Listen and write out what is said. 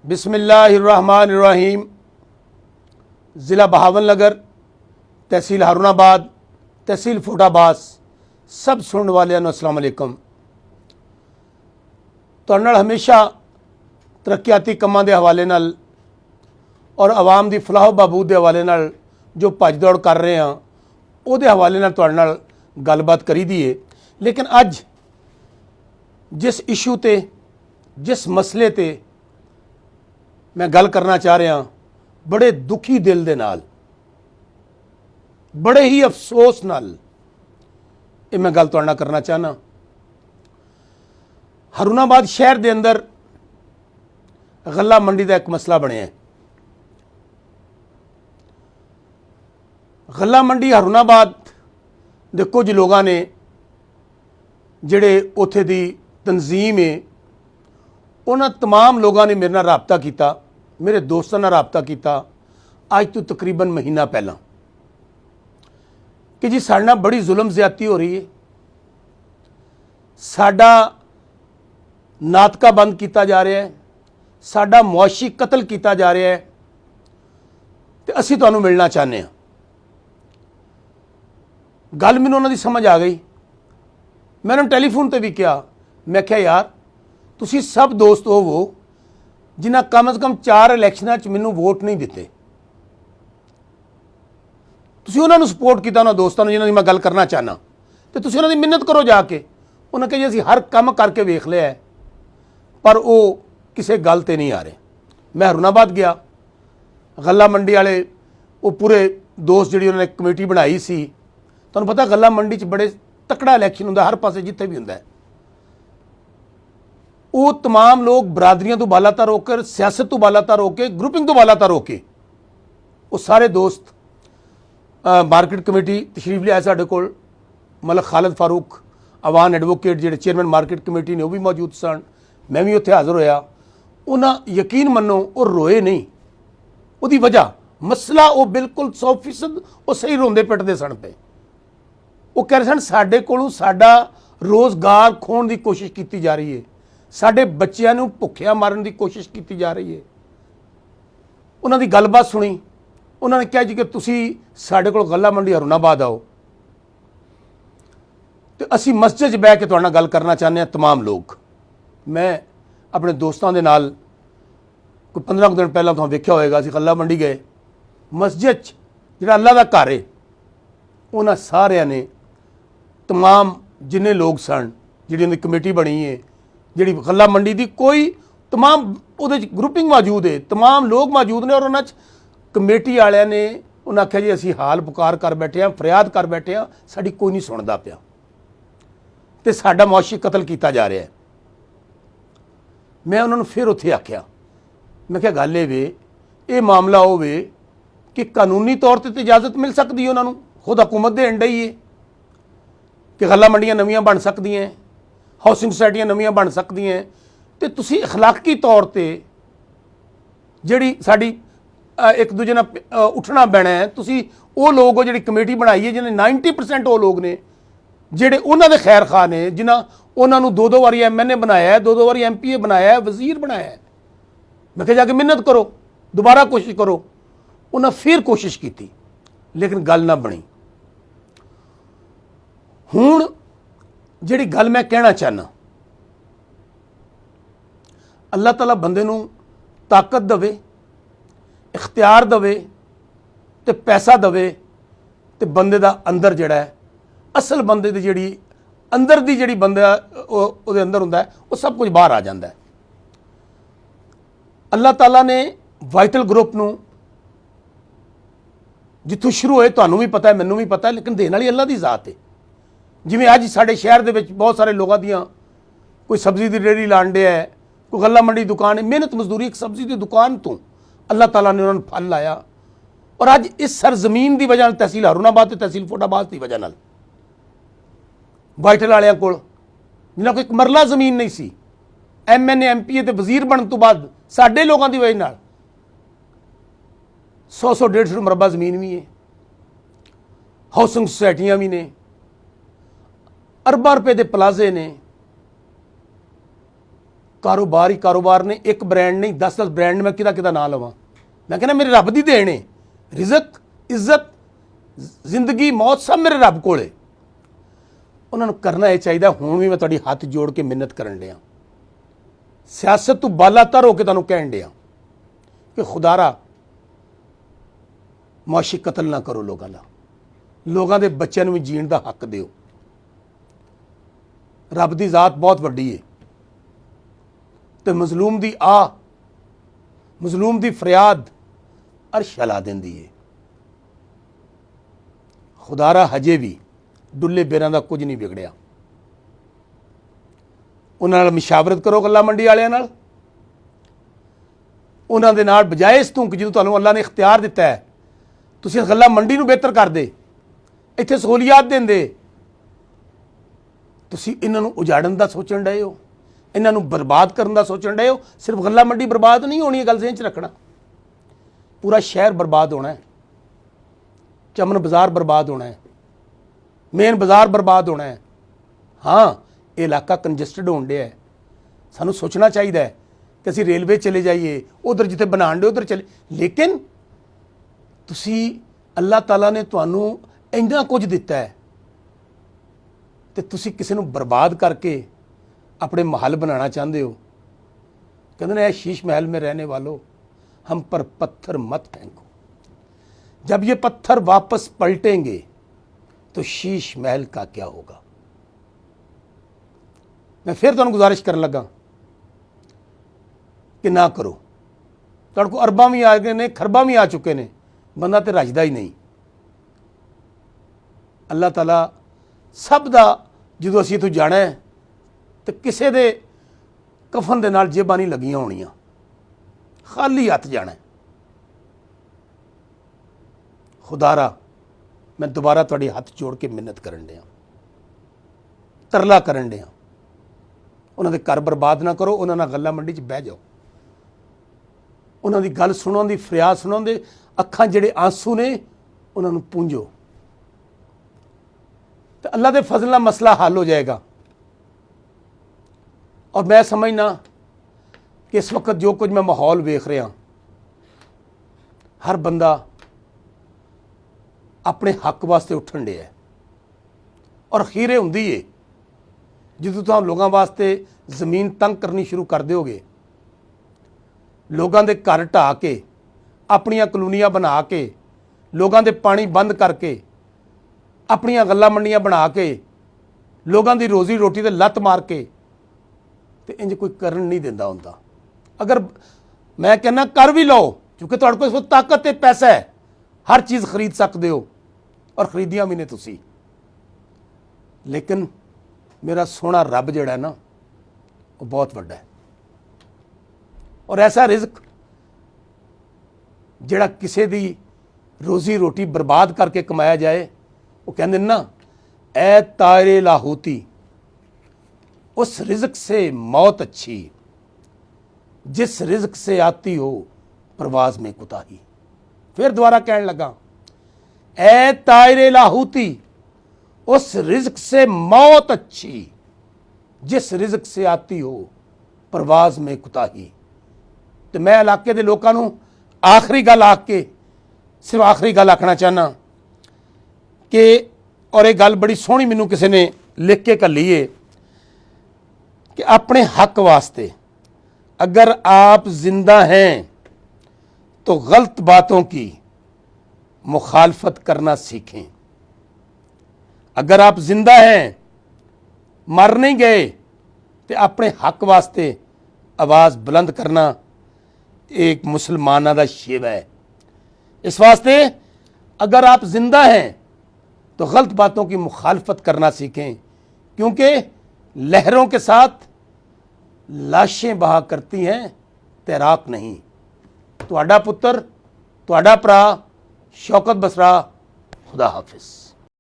बिस्मिल्लाहिर्रहमानिर्रहीम। ज़िला बहावलनगर, तहसील हारूनाबाद, तहसील फूटाबास, सब सुनने वाले अस्सलाम वालेकुम। तुहाडे नाल हमेशा तरक्याती कामां दे हवाले नाल और आवाम दी फलाह बहबूद के हवाले नाल जो भज दौड़ कर रहे हैं उहदे हवाले नाल तुहाडे नाल गलबात करी दी है। लेकिन अज जिस इशू ते जिस मसले ते मैं गल करना चाह रहा, बड़े दुखी दिल दे नाल, बड़े ही अफसोस नाल ये मैं गल तुहाडे नाल करना चाहना। हारूनाबाद शहर के अंदर गल्ला मंडी का एक मसला बनया है। गल्ला मंडी हारूनाबाद दे कुछ लोगों ने जिहड़े उत्थे दी तंजीम है उन्होंने तमाम लोगों ने मेरे नाल राबता किया, मेरे दोस्तों नाल राबता किया अज तो तकरीबन महीना पहला कि जी साडे नाल बड़ी जुल्म ज्यादती हो रही है, साडा नातका बंद किया जा रहा है, साडा मुआशी कतल किया जा रहा है, तो असीं तुहानूं मिलना चाहते हैं। गल मैनूं उन्हां दी समझ आ गई। मैं उन्होंने टैलीफोन पर भी कहा, मैं क्या यार तुसी सब दोस्त होवो जिन्हें कम से कम 4 इलैक्शनां च मैनूं वोट नहीं दिते, तुसी उन्होंने सपोर्ट किया, उन्होंने दोस्तों जिन्हों की मैं गल करना चाहना, तो तुसी उन्होंने मिन्नत करो जाके। उन्हें कहा जी असीं हर काम करके वेख लिया है पर वो किसी गल ते नहीं आ रहे। मैं हारूनाबाद गया, गल्ला मंडी वाले वो पूरे दोस्त जिहड़ी उन्होंने कमेटी बनाई सी, तुहानूं पता गल्ला मंडी च बड़े तकड़ा इलैक्शन हुंदा, हर पासे जिथे भी हुंदा है। वो तमाम लोग बरादरियों तो बालातर होकर, सियासत तो बालातर होकर, ग्रुपिंग तो बालातर होकर, वो सारे दोस्त मार्केट कमेटी तशरीफ लिया साढ़े कोल, मलक खालिद फारूक अवान एडवोकेट जिहड़े चेयरमैन मार्केट कमेटी ने वो भी मौजूद सन, मैं भी उत्थे हाज़र होया। उन्हें यकीन मनो वो रोए नहीं, उसकी वजह मसला वो बिल्कुल 100% वो सही रोंदे पिटदे सन पे। वो कह रहे सन साडे कोलों साडा रोज़गार खोण की कोशिश की जा रही है, साडे बच्चों नूं भुखिया मारन की कोशिश की जा रही है। उन्होंने गलबात सुनी, उन्होंने कहा जी कि तुसी साडे कोल गल्ला मंडी हारूनाबाद आओ, तो असी मस्जिद बह के तुहाडे नाल गल करना चाहते हैं तमाम लोग। मैं अपने दोस्तों के नाल कोई 15 दिन पहला तुहां वेख्या होएगा, असीं गल्ला मंडी गए, मस्जिद जिहड़ा अल्लाह दा घर है उन्हां सारिਆਂ ने तमाम जिन्ने लोग सन, जिहड़ी उन्दी कमेटी बनी है, जिहड़ी गल्ला मंडी की कोई तमाम उहदे च ग्रुपिंग मौजूद है, तमाम लोग मौजूद ने, और उन्हां च कमेटी वालियां ने उन्हें आख्या जी असीं हाल पुकार कर बैठे हैं, फरियाद कर बैठे हैं, साडी कोई नहीं सुनदा पिया ते साडा मुआशी कतल किया जा रहा है। मैं उन्होंने फिर उत्थे आख्या, मैं क्या गल वे ये मामला होवे कि कानूनी तौर पर तो इजाजत मिल सकती है, उन्होंने खुद हुकूमत दे अंडे ही है कि गल्ला मंडियां नवीं बन सकदियां, हाउसिंग सोसाइटियां नवीं बन सकदियां, तो तुसी अखलाकी तौर पर जिहड़ी साडी एक दूजे नाल उठना बैना है, तुसी वो लोग हो जिहड़ी कमेटी बनाई है, जिन्हें 90% वो लोग ने जिहड़े उन्हां दे खैर खा ने, जिन्हां उन्होंने 2-2 बारी MNA बनाया है, 2-2 बारी MPA बनाया है, वजीर बनाया है। मैं कहा जाके मिन्नत करो, दोबारा कोशिश करो। उन्हें फिर कोशिश की लेकिन गल ना बनी। हुण जिहड़ी गल मैं कहना चाहना, अल्लाह ताला बंदे नूं ताकत दवे, इख्तियार दवे ते पैसा दवे, ते बंदे दा अंदर जिहड़ा है असल बंदे दी जिहड़ी अंदर दी जिहड़ी बंदा उहदे अंदर हुंदा है वो सब कुछ बाहर आ जाता है। अल्लाह ताला ने वाइटल ग्रुप नूं जिथों शुरू होए तुहानूं भी पता है, मैनूं भी पता है, लेकिन देण वाली अल्लाह दी ज़ात है। जिवें अज साडे शहर दे विच बहुत सारे लोगों दियां कोई सब्जी की रेहड़ी लाण डे है, कोई गल्ला मंडी दुकान है, मेहनत मजदूरी एक सब्जी की दुकान तो अल्लाह ताला ने उन्होंने फल लाया। और अज इस सरजमीन की वजह तहसील हारूनाबाद ते तहसील फूटाबाद की वजह नाल वाइटल वालियां कोल जिन्हां कोल एक मरला जमीन नहीं सी, MNA MPA ते वजीर बनने तो बाद साडे लोगों की वजह नाल 100-100 150 मरबा जमीन भी है, हाउसिंग सोसाइटियां भी ने, अरबां रुपए के प्लाजे ने, कारोबार ही कारोबार ने, एक ब्रांड नहीं 10-10 ब्रांड मैं किदा ना लवां। मैं कहना मेरे रब दी देन है, रिजक इज्जत जिंदगी मौत सब मेरे रब कोल है। उन्होंने करना यह चाहिए। हुण भी मैं तुहाडी हथ जोड़ के मिन्नत करन डिया, सियासत तो बालातर होकर तुहानूं कहण डिया कि खुदारा मुआशी कतल ना करो लोगों का, लोगों के बच्चों भी जीण का हक दिओ। रब की जात बहुत वड्डी है तो मजलूम की आह, मजलूम की फरियाद अर्श हिला देंदी है। खुदारा हजे भी डुल्ले बेरां दा कुछ नहीं बिगड़िया। उन्हां नाल मशावरत करो गल्ला मंडी वालियां नाल, उन्हां दे नाल बजाए इस तों कि जिन्हों तुहानूं अल्लाह ने इख्तियार दिता है तुसीं गल्ला मंडी नूं बेहतर कर दे, इत्थे सहूलियात देंदे, तुसीं इन्हां नूं उजाड़न दा सोचण डए हो, इन्हां नूं बर्बाद करन दा सोचण डए हो। सिर्फ गल्ला मंडी बर्बाद नहीं होनी, गल ज़हन च रखना, पूरा शहर बर्बाद होना है, चमन बाजार बर्बाद होना है, मेन बाजार बर्बाद होना है। हाँ, ये इलाका कंजस्टड होण डिया है, सानूं सोचना चाहिए है कि असीं रेलवे चले जाइए, उधर जिथे बनाण डे उधर चले, लेकिन तुसीं अल्लाह ताला ने तुहानूं इन्ना कुछ दिता है तो तुसीं किसी नूं बर्बाद करके अपने महल बनाना चाहते हो। कहते हैं शीश महल में रहने वालों हम पर पत्थर मत फेंको, जब ये पत्थर वापस पलटेंगे तो शीश महल का क्या होगा। मैं फिर तुहानूं गुजारिश करन लगा कि ना करो। तुहाडे कोल अरबां भी आ गए ने, खरबां भी आ चुके ने, बंदा तो रजदा ही नहीं। अल्लाह ताला सब दा जो असीं इत्थों जाना है तो किसी दे कफन दे नाल जेबां नहीं लगियां होणियां, खाली हथ जाना है। खुदारा मैं दोबारा तुहाडे हथ जोड़ के मिन्नत करन डिया, तरला करन डिया, उन्हां दे घर बर्बाद ना करो। उन्हां नाल गल्ला मंडी च बह जाओ, उन्हां दी गल सुणो, दी फरियाद सुणो, दे अखां जिहड़े आंसू ने उन्हां नूं पूंजो तो अल्लाह के फजल नाल मसला हल हो जाएगा। और मैं समझना कि इस वक्त जो कुछ मैं माहौल वेख रहा, हर बंदा अपने हक वास्ते उठन डे है। और अखीर हुंदी है जो तुम लोगों वास्ते जमीन तंग करनी शुरू कर दोगे, लोगों के घर ढा के अपनियां कलोनियां बना के, लोगों के पानी बंद करके, अपनियां गल्लां मंडियां बना के, लोगों की रोजी रोटी ते लत्त मार के, तो इंज कोई करन नहीं दिंदा हुंदा। अगर मैं कहना कर भी लो, क्योंकि तुहाडे कोल इस वक्त ताकत ते पैसा है, हर चीज़ खरीद सकते हो और खरीदियां भी ने तुसी, लेकिन मेरा सोहना रब जिहड़ा है ना वो बहुत वड्डा है। और ऐसा रिज़्क जिहड़ा किसी दी रोजी रोटी बर्बाद करके कमाया जाए, वो कहते ना ए तारे लाहौती, उस रिज़्क से मौत अच्छी जिस रिज़्क से आती हो परवाज में कुताही। फिर दोबारा कहने लगा ए तारे लाहौती, उस रिज़्क से मौत अच्छी जिस रिज़्क से आती हो परवाज में कुताही। तो मैं इलाके के लोगों को आखिरी गल आख के सिर्फ आखिरी गल आखना चाहना कि, और एक गल बड़ी सोहनी मैनू किसी ने लिख के घल्ली है कि अपने हक वास्ते अगर आप जिंदा हैं तो गलत बातों की मुखालफत करना सीखें। अगर आप जिंदा हैं, मर नहीं गए, तो अपने हक वास्ते आवाज़ बुलंद करना एक मुसलमाना दा शेवा है। इस वास्ते अगर आप जिंदा हैं तो गलत बातों की मुखालफत करना सीखें, क्योंकि लहरों के साथ लाशें बहा करती हैं, तैराक नहीं। तुहाडा पुत्र, तुहाडा भरा शौकत बसरा। खुदा हाफिज।